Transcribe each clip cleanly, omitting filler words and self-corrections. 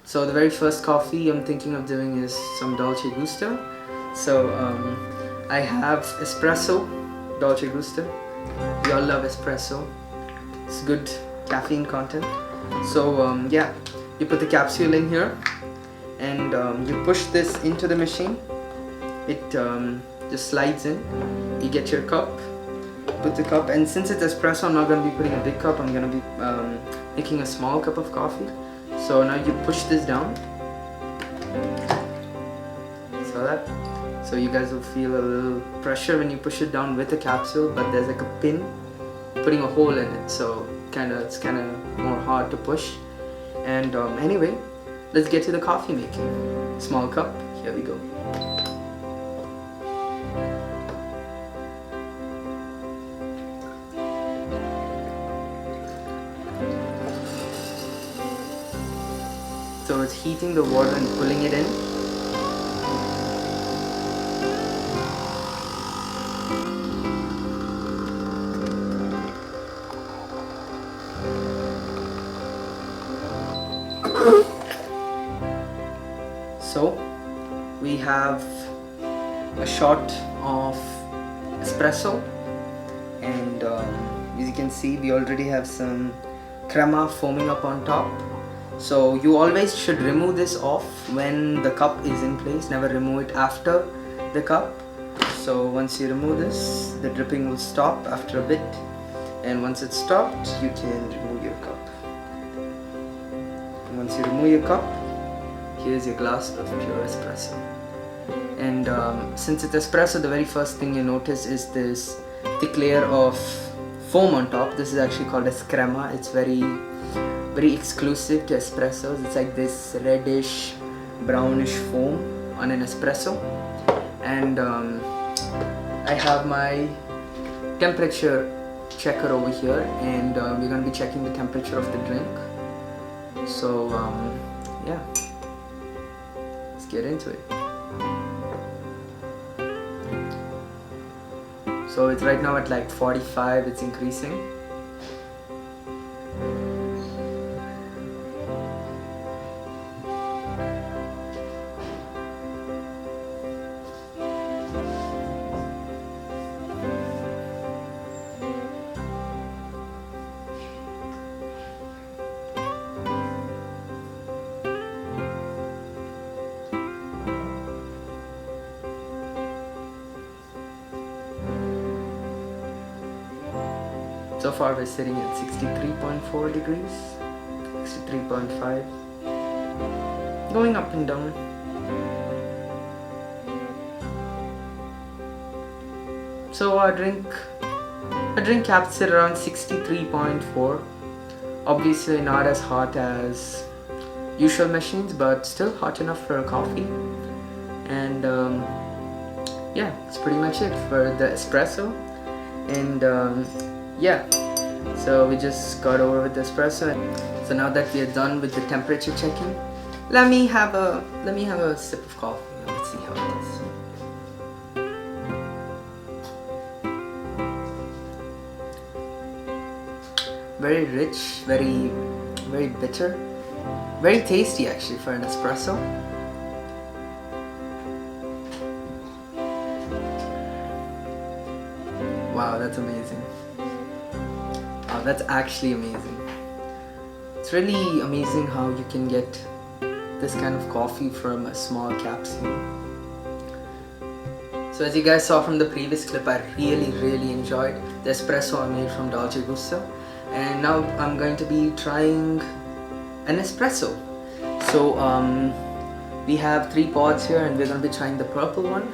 So the very first coffee I'm thinking of doing is some Dolce Gusto. So I have espresso, Dolce Gusto. We all love espresso. It's good caffeine content. So yeah, you put the capsule in here and you push this into the machine. It just slides in. You get your cup, put the cup, and since it's espresso, I'm not going to be putting a big cup. I'm going to be making a small cup of coffee. So now you push this down. Saw that? So you guys will feel a little pressure when you push it down with a capsule, but there's like a pin putting a hole in it, so it's kind of more hard to push. And anyway, let's get to the coffee making. Small cup, here we go. So it's heating the water and pulling it in. So we have a shot of espresso, and as you can see, we already have some crema foaming up on top. So you always should remove this off when the cup is in place, never remove it after the cup. So once you remove this, the dripping will stop after a bit, and once it's stopped, you can remove your cup. And once you remove your cup, here's your glass of pure espresso. And since it's espresso, the very first thing you notice is this thick layer of foam on top. This is actually called as crema. It's very exclusive to espressos. It's like this reddish brownish foam on an espresso. And I have my temperature checker over here, and we're going to be checking the temperature of the drink. So yeah, let's get into it. So it's right now at like 45, it's increasing. So far we're sitting at 63.4 degrees, 63.5, going up and down. So our drink caps at around 63.4. Obviously not as hot as usual machines, but still hot enough for a coffee. And yeah, that's pretty much it for the espresso. And yeah, so we just got over with the espresso. So now that we are done with the temperature checking, let me have a sip of coffee. Let's see how it is. Very rich, very bitter, very tasty actually for an espresso. Wow, that's amazing. That's actually amazing. It's really amazing how you can get this kind of coffee from a small capsule. So as you guys saw from the previous clip, I really enjoyed the espresso I made from Dolce Gusto. And now I'm going to be trying an espresso. So we have 3 pods here, and we're going to be trying the purple one.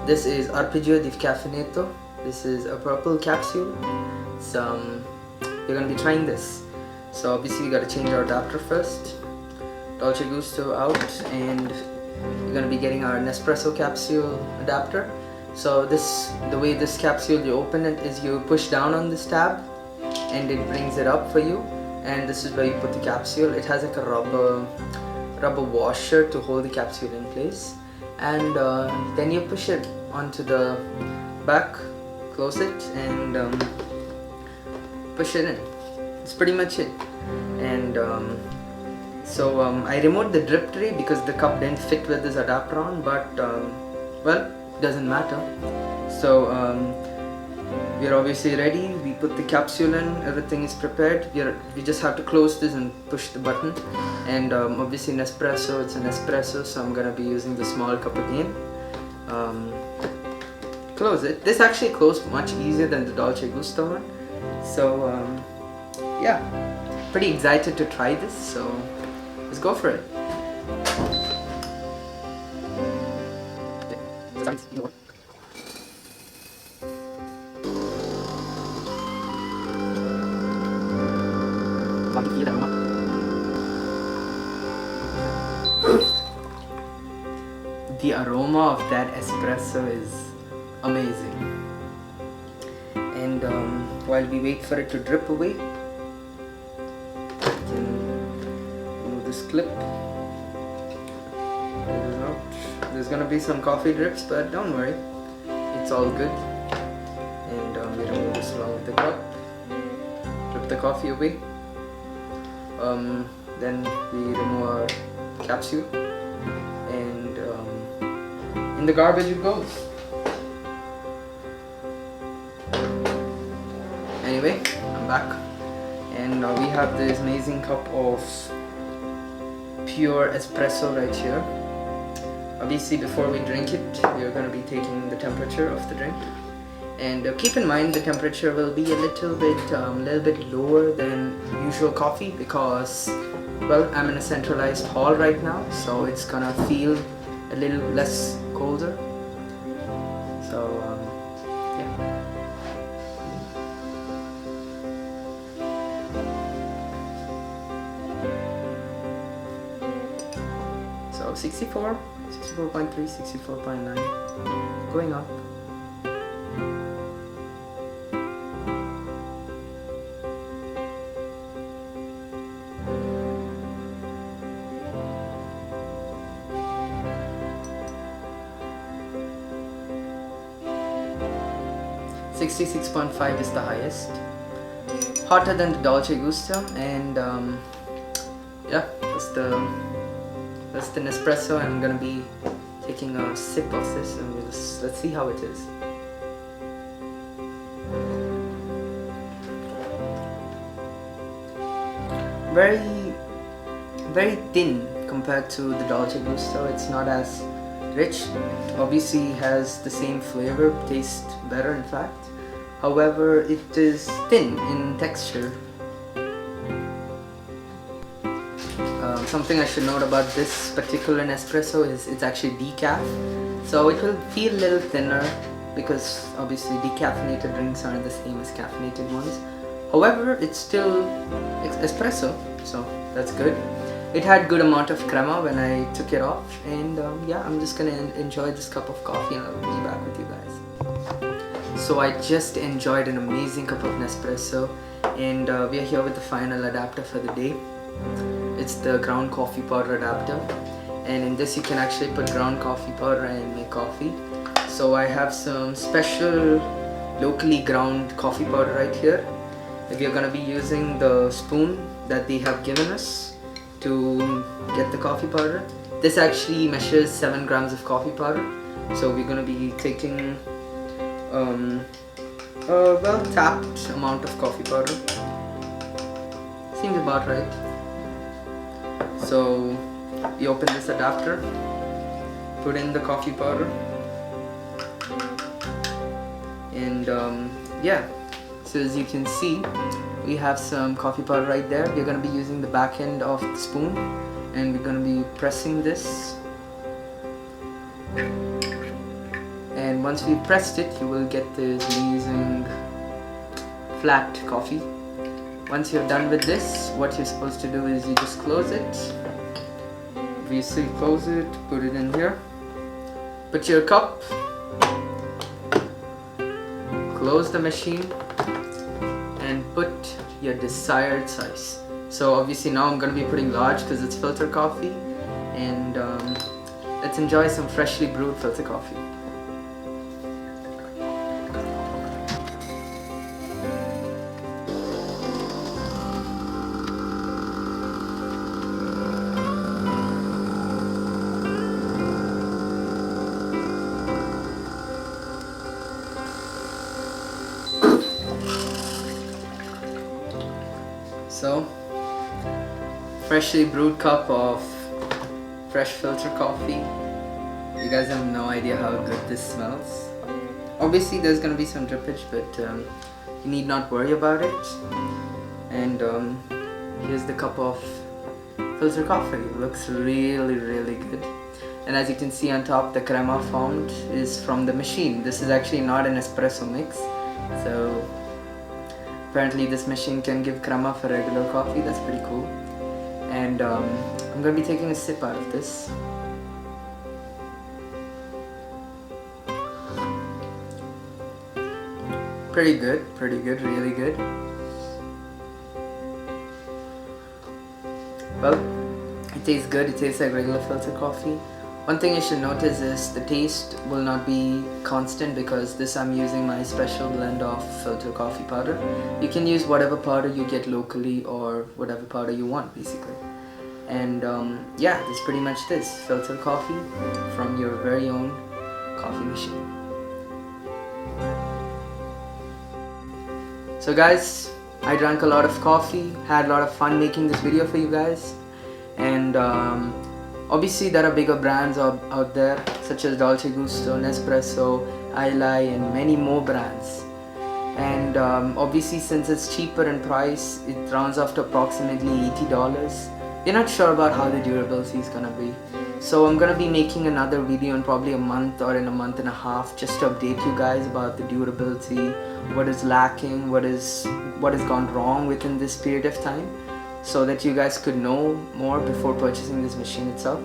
This is Arpeggio di Caffeinato. This is a purple capsule. We're going to be trying this. So obviously we got to change our adapter first. Dolce Gusto out, and we're going to be getting our Nespresso capsule adapter. So the way this capsule, you open it is you push down on this tab and it brings it up for you, and this is where you put the capsule. It has like a rubber washer to hold the capsule in place, and then you push it onto the back, close it, and push it in. It's pretty much it. And So I removed the drip tray because the cup didn't fit with this adapter on, but well, it doesn't matter. So we're obviously ready. We put the capsule in, everything is prepared. We just have to close this and push the button. And obviously Nespresso, it's an espresso, so I'm gonna be using the small cup again. Close it. This actually closed much easier than the Dolce Gusto one. So yeah, pretty excited to try this, so let's go for it. The aroma of that espresso is amazing. And while we wait for it to drip away, we can remove this clip. Pull this out. There's gonna be some coffee drips, but don't worry, it's all good. And we remove this along with the cup. Drip the coffee away. Then we remove our capsule, and in the garbage it goes. Anyway, I'm back, and we have this amazing cup of pure espresso right here. Obviously, before we drink it, we're going to be taking the temperature of the drink, and keep in mind the temperature will be a little bit lower than usual coffee because, well, I'm in a centralized hall right now, so it's gonna feel a little less colder. So yeah. So 64, 64.3, 64.9, going up. .5 is the highest, hotter than the Dolce Gusto, and yeah, that's the Nespresso. I'm gonna be taking a sip of this, and let's see how it is. Very thin compared to the Dolce Gusto. It's not as rich. Obviously has the same flavor, tastes better in fact. However, it is thin in texture. Something I should note about this particular Nespresso is it's actually decaf, so it will feel a little thinner because obviously decaffeinated drinks aren't the same as caffeinated ones. However, it's still espresso, so that's good. It had good amount of crema when I took it off, and yeah, I'm just gonna enjoy this cup of coffee and I'll be back with you guys. So I just enjoyed an amazing cup of Nespresso, and we are here with the final adapter for the day. It's the ground coffee powder adapter, and in this you can actually put ground coffee powder and make coffee. So I have some special locally ground coffee powder right here. We are gonna be using the spoon that they have given us to get the coffee powder. This actually measures 7 grams of coffee powder, so we're gonna be taking a well tapped amount of coffee powder. Seems about right. So we open this adapter, put in the coffee powder, and yeah, so as you can see, we have some coffee powder right there. We're going to be using the back end of the spoon, and we're going to be pressing this, and once we pressed it, you will get this amazing flat coffee. Once you're done with this, what you're supposed to do is you just close it. We say close it, put it in here, put your cup, close the machine, and put your desired size. So obviously now I'm going to be putting large because it's filter coffee, and let's enjoy some freshly brewed filter coffee. So, freshly brewed cup of fresh filter coffee. You guys have no idea how good this smells. Obviously there's gonna be some drippage, but you need not worry about it. And here's the cup of filter coffee. It looks really good. And as you can see on top, the crema formed is from the machine. This is actually not an espresso mix. So apparently this machine can give crema for regular coffee. That's pretty cool. And I'm gonna be taking a sip out of this. Pretty good, really good. Well, it tastes good. It tastes like regular filter coffee. One thing you should notice is the taste will not be constant, because this I'm using my special blend of filter coffee powder. You can use whatever powder you get locally or whatever powder you want basically. And yeah, that's pretty much this filter coffee from your very own coffee machine. So guys, I drank a lot of coffee, had a lot of fun making this video for you guys. And obviously there are bigger brands out there such as Dolce Gusto, Nespresso, Islay, and many more brands. And obviously since it's cheaper in price, it rounds off to approximately $80. You're not sure about how the durability is gonna be. So I'm gonna be making another video in probably a month or in a month and a half, just to update you guys about the durability, what is lacking, what has gone wrong within this period of time, so that you guys could know more before purchasing this machine itself.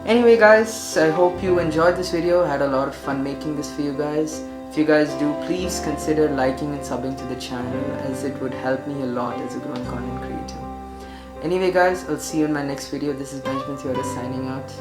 Anyway guys, I hope you enjoyed this video. I had a lot of fun making this for you guys. If you guys do, please consider liking and subbing to the channel, as it would help me a lot as a growing content creator. Anyway guys, I'll see you in my next video. This is Benjamin Theodore signing out.